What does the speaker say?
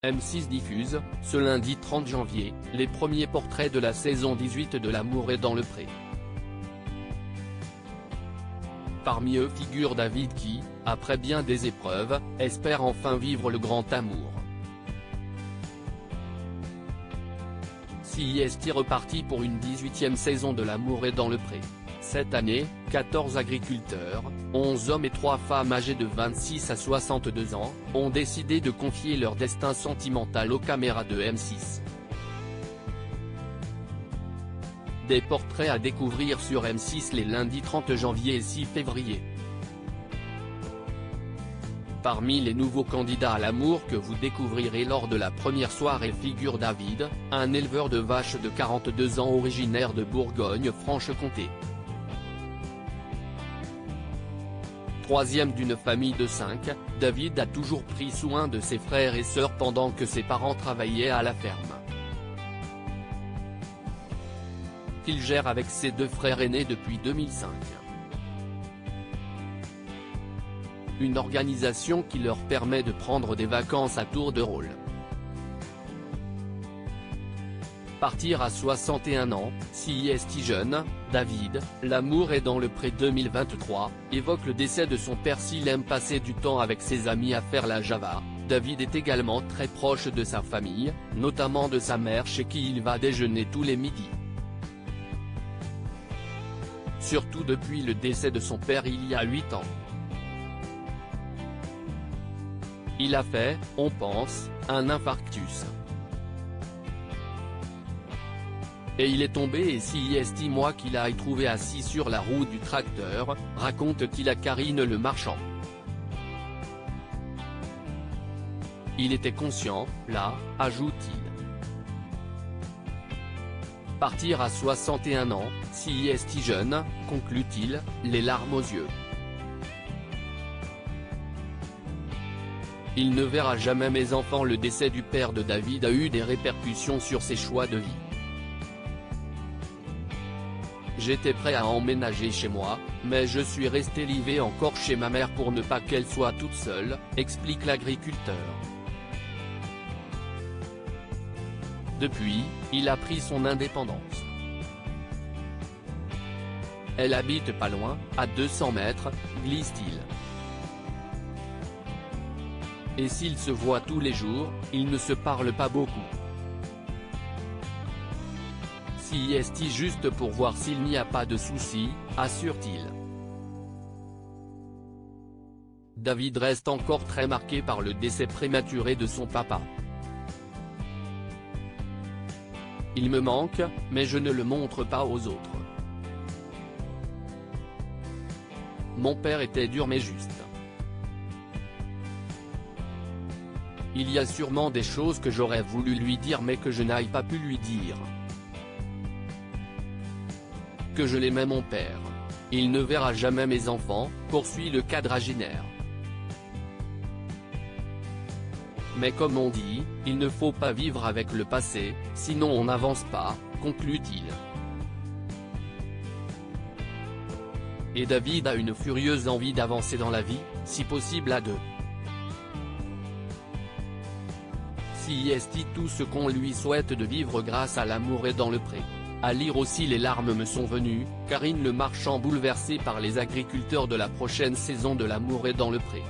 M6 diffuse, ce lundi 30 janvier, les premiers portraits de la saison 18 de L'amour est dans le pré. Parmi eux figure David qui, après bien des épreuves, espère enfin vivre le grand amour. CIST reparti pour une 18e saison de L'amour est dans le pré. Cette année, 14 agriculteurs, 11 hommes et 3 femmes âgés de 26 à 62 ans, ont décidé de confier leur destin sentimental aux caméras de M6. Des portraits à découvrir sur M6 les lundis 30 janvier et 6 février. Parmi les nouveaux candidats à l'amour que vous découvrirez lors de la première soirée figure David, un éleveur de vaches de 42 ans originaire de Bourgogne-Franche-Comté. Troisième d'une famille de 5, David a toujours pris soin de ses frères et sœurs pendant que ses parents travaillaient à la ferme. Il gère avec ses 2 frères aînés depuis 2005. Une organisation qui leur permet de prendre des vacances à tour de rôle. Partir à 61 ans, CIST jeune, David, L'amour est dans le pré 2023, évoque le décès de son père. S'il aime passer du temps avec ses amis à faire la Java, David est également très proche de sa famille, notamment de sa mère chez qui il va déjeuner tous les midis. Surtout depuis le décès de son père il y a 8 ans. Il a fait, on pense, un infarctus. Et il est tombé et CIST moi qu'il a trouvé assis sur la roue du tracteur, raconte-t-il à Karine Le Marchand. Il était conscient, là, ajoute-t-il. Partir à 61 ans, CIST jeune, conclut-il, les larmes aux yeux. Il ne verra jamais mes enfants. Le décès du père de David a eu des répercussions sur ses choix de vie. J'étais prêt à emménager chez moi, mais je suis resté l'hiver encore chez ma mère pour ne pas qu'elle soit toute seule, explique l'agriculteur. Depuis, il a pris son indépendance. Elle habite pas loin, à 200 mètres, glisse-t-il. Et s'ils se voient tous les jours, ils ne se parlent pas beaucoup. CIST juste pour voir s'il n'y a pas de soucis, assure-t-il. David reste encore très marqué par le décès prématuré de son papa. Il me manque, mais je ne le montre pas aux autres. Mon père était dur mais juste. Il y a sûrement des choses que j'aurais voulu lui dire mais que je n'ai pas pu lui dire. Que je l'aimais mon père. Il ne verra jamais mes enfants, poursuit le quadragénaire. Mais comme on dit, il ne faut pas vivre avec le passé, sinon on n'avance pas, conclut-il. Et David a une furieuse envie d'avancer dans la vie, si possible à 2. CIST tout ce qu'on lui souhaite de vivre grâce à L'amour est dans le pré. À lire aussi Les larmes me sont venues, Karine Le Marchand bouleversée par les agriculteurs de la prochaine saison de L'amour est dans le pré.